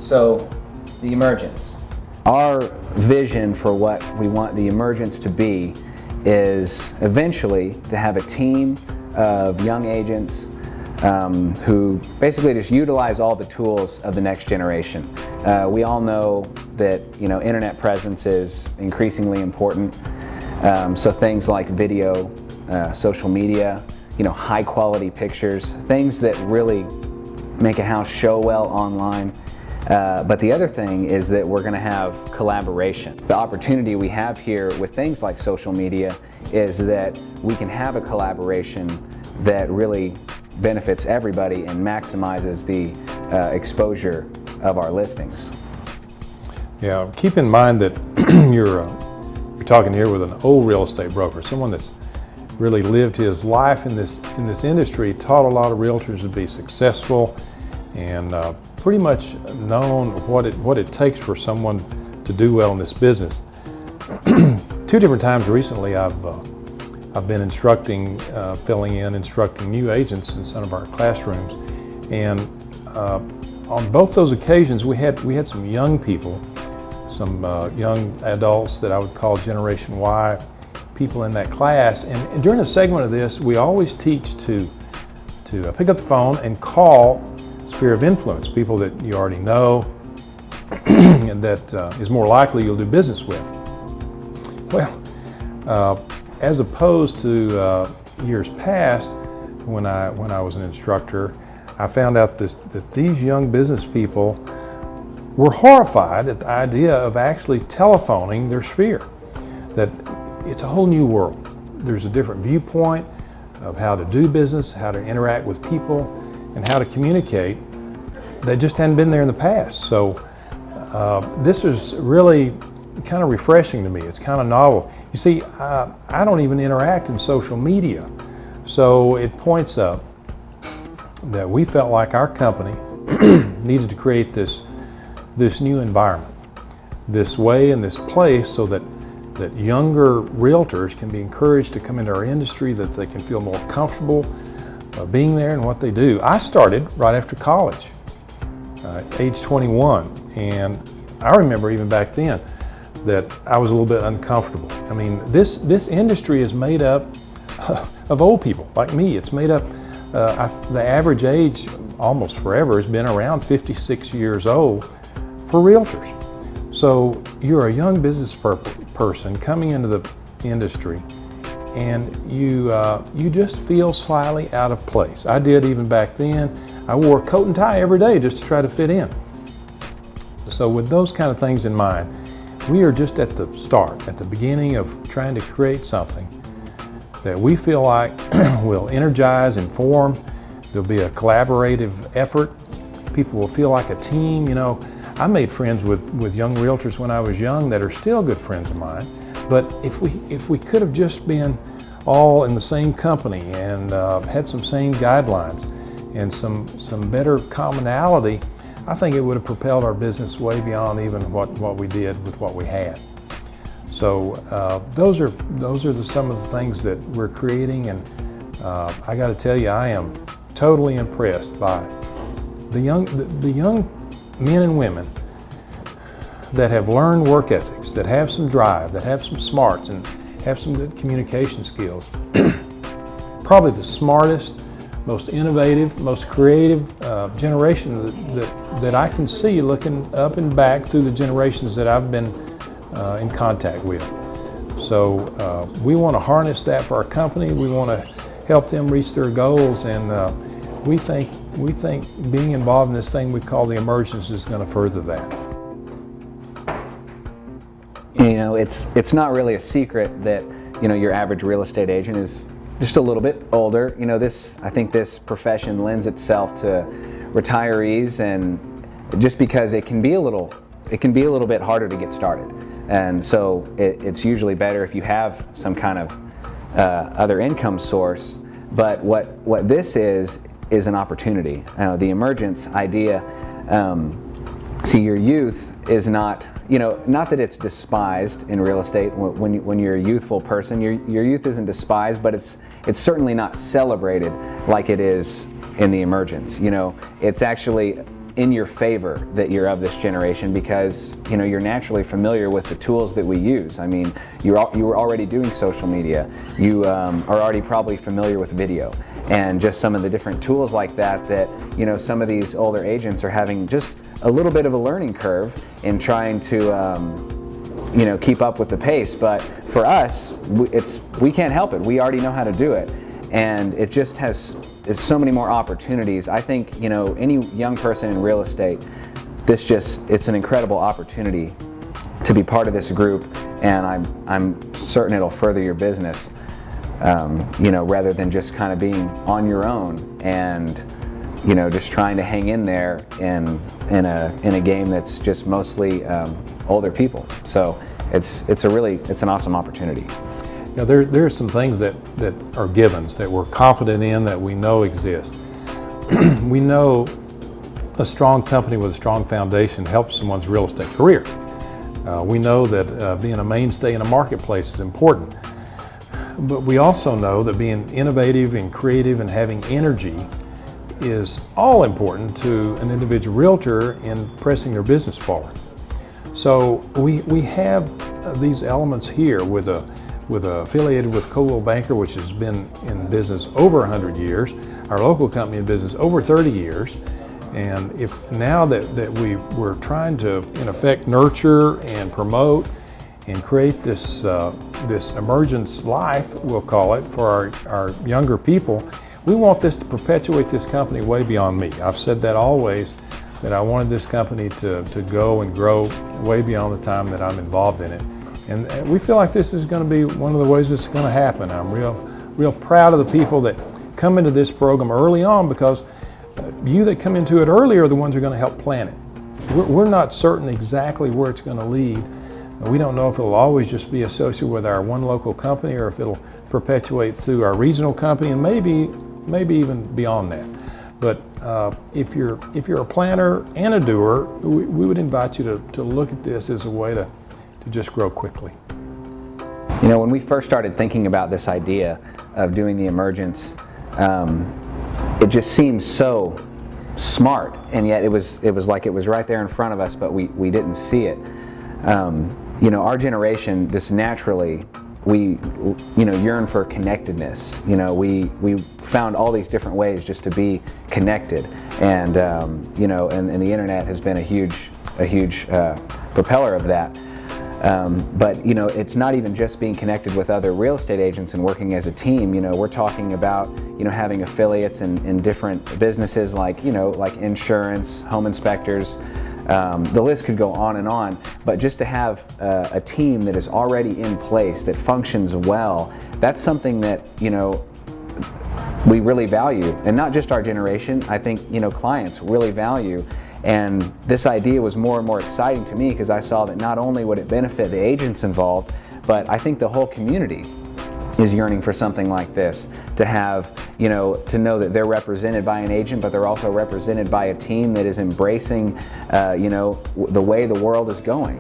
So, the Emergence. Our vision for what we want the Emergence to be is eventually to have a team of young agents who basically just utilize all the tools of the next generation. We all know that internet presence is increasingly important. So things like video, social media, high quality pictures, things that really make a house show well online. But the other thing is that we're going to have collaboration. The opportunity we have here with things like social media is that we can have a collaboration that really benefits everybody and maximizes the exposure of our listings. Yeah, keep in mind that you're talking here with an old real estate broker, someone that's really lived his life in this industry, taught a lot of realtors to be successful, and pretty much known what it takes for someone to do well in this business. Two different times recently, I've been instructing new agents in some of our classrooms, and on both those occasions, we had some young people, some young adults that I would call Generation Y people in that class. And during a segment of this, we always teach to pick up the phone and call sphere of influence, people that you already know and that is more likely you'll do business with. Well, as opposed to years past, when I was an instructor, I found out that these young business people were horrified at the idea of actually telephoning their sphere. That it's a whole new world. There's a different viewpoint of how to do business, how to interact with people, and how to communicate that just hadn't been there in the past. So this is really kind of refreshing to me. It's kind of novel. You see, I don't even interact in social media. So it points up that we felt like our company needed to create this new environment, this way and this place, so that younger realtors can be encouraged to come into our industry, that they can feel more comfortable being there and what they do. I started right after college, age 21, and I remember even back then that I was a little bit uncomfortable. I mean, this industry is made up of old people like me. It's made up, the average age almost forever has been around 56 years old for realtors. So you're a young business person coming into the industry, and you just feel slightly out of place. I did even back then. I wore a coat and tie every day just to try to fit in. So with those kind of things in mind, we are just at the start, at the beginning of trying to create something that we feel like will energize, inform. There'll be a collaborative effort. People will feel like a team. I made friends with young realtors when I was young that are still good friends of mine. But if we could have just been all in the same company and had some same guidelines and some better commonality, I think it would have propelled our business way beyond even what we did with what we had. So those are some of the things that we're creating, and I got to tell you, I am totally impressed by the young men and women that have learned work ethics, that have some drive, that have some smarts, and have some good communication skills. Probably the smartest, most innovative, most creative generation that I can see looking up and back through the generations that I've been in contact with. So we want to harness that for our company. We want to help them reach their goals, and we think being involved in this thing we call the Emergence is going to further that. It's not really a secret that your average real estate agent is just a little bit older. I think this profession lends itself to retirees, and just because it can be a little bit harder to get started, and so it's usually better if you have some kind of other income source. But what this is an opportunity. The Emergence idea. See, your youth is not, not that it's despised in real estate. When you're a youthful person, your youth isn't despised, but it's certainly not celebrated like it is in the Emergence. It's actually in your favor that you're of this generation, because you're naturally familiar with the tools that we use. I mean, you were already doing social media. You are already probably familiar with video, and just some of the different tools like that some of these older agents are having just a little bit of a learning curve in trying to keep up with the pace. But for us, we can't help it. We already know how to do it, and it's so many more opportunities. I think any young person in real estate, it's an incredible opportunity to be part of this group, and I'm certain it'll further your business, rather than just kind of being on your own and just trying to hang in there in a game that's just mostly older people. So it's an awesome opportunity. There are some things that are givens that we're confident in, that we know exist. We know a strong company with a strong foundation helps someone's real estate career. We know that being a mainstay in a marketplace is important. But we also know that being innovative and creative and having energy is all important to an individual realtor in pressing their business forward. So we have these elements here with affiliated with Coldwell Banker, which has been in business over 100 years, our local company in business over 30 years. And if now that we're trying to, in effect, nurture and promote and create this emergence life, we'll call it, for our younger people, we want this to perpetuate this company way beyond me. I've said that always, that I wanted this company to go and grow way beyond the time that I'm involved in it. And we feel like this is going to be one of the ways it's going to happen. I'm real proud of the people that come into this program early on, because you that come into it earlier are the ones who are going to help plan it. We're not certain exactly where it's going to lead. We don't know if it'll always just be associated with our one local company, or if it'll perpetuate through our regional company, and maybe even beyond that. But if you're a planner and a doer, we would invite you to look at this as a way to just grow quickly. When we first started thinking about this idea of doing the Emergence, it just seemed so smart, and yet it was like it was right there in front of us, but we didn't see it. Our generation just naturally, we yearn for connectedness. We found all these different ways just to be connected, and and the internet has been a huge propeller of that. But it's not even just being connected with other real estate agents and working as a team. We're talking about having affiliates in different businesses, like insurance, home inspectors. The list could go on and on. But just to have a team that is already in place, that functions well, that's something that we really value, and not just our generation. I think clients really value. And this idea was more and more exciting to me, because I saw that not only would it benefit the agents involved, but I think the whole community is yearning for something like this, to have, to know that they're represented by an agent, but they're also represented by a team that is embracing, the way the world is going.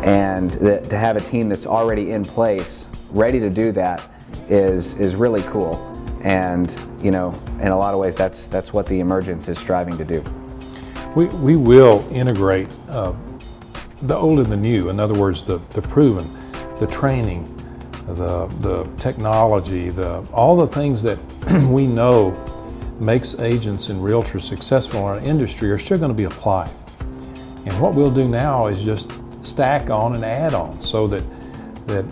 And to have a team that's already in place, ready to do that, is really cool. And, in a lot of ways, that's what the Emergence is striving to do. We will integrate the old and the new. In other words, the proven, the training, the technology, all the things that we know makes agents and realtors successful in our industry are still going to be applied. And what we'll do now is just stack on and add on, so that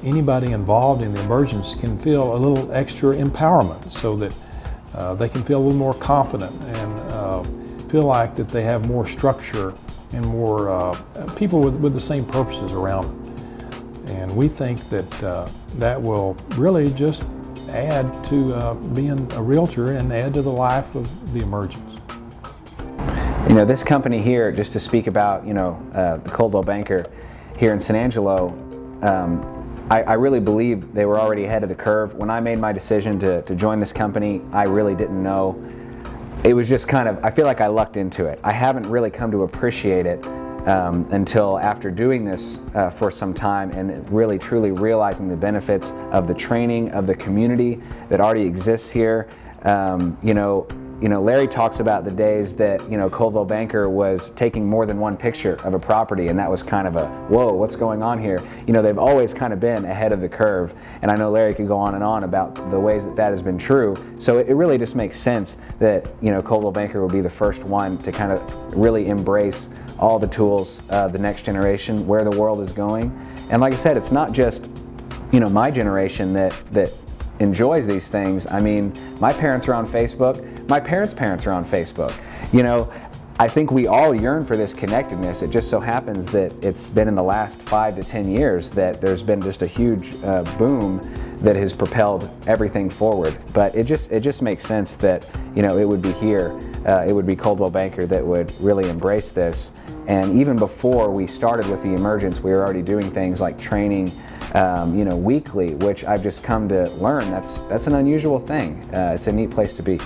anybody involved in the Emergence can feel a little extra empowerment, so that they can feel a little more confident and feel like that they have more structure and more people with the same purposes around them. And we think that that will really just add to being a realtor and add to the life of the Emergence. This company here, just to speak about, the Coldwell Banker here in San Angelo, I really believe they were already ahead of the curve. When I made my decision to join this company, I really didn't know. It was just kind of, I feel like I lucked into it. I haven't really come to appreciate it until after doing this for some time, and really truly realizing the benefits of the training, of the community that already exists here. Larry talks about the days that, Coldwell Banker was taking more than one picture of a property, and that was kind of a, whoa, what's going on here? They've always kind of been ahead of the curve, and I know Larry could go on and on about the ways that that has been true. So it really just makes sense that, Coldwell Banker will be the first one to kind of really embrace all the tools of the next generation, where the world is going. And like I said, it's not just, my generation that enjoys these things. I mean, my parents are on Facebook. My parents' parents are on Facebook. I think we all yearn for this connectedness. It just so happens that it's been in the last 5 to 10 years that there's been just a huge boom that has propelled everything forward. But it just makes sense that it would be here. It would be Coldwell Banker that would really embrace this. And even before we started with the Emergence, we were already doing things like training, weekly, which I've just come to learn that's an unusual thing. It's a neat place to be.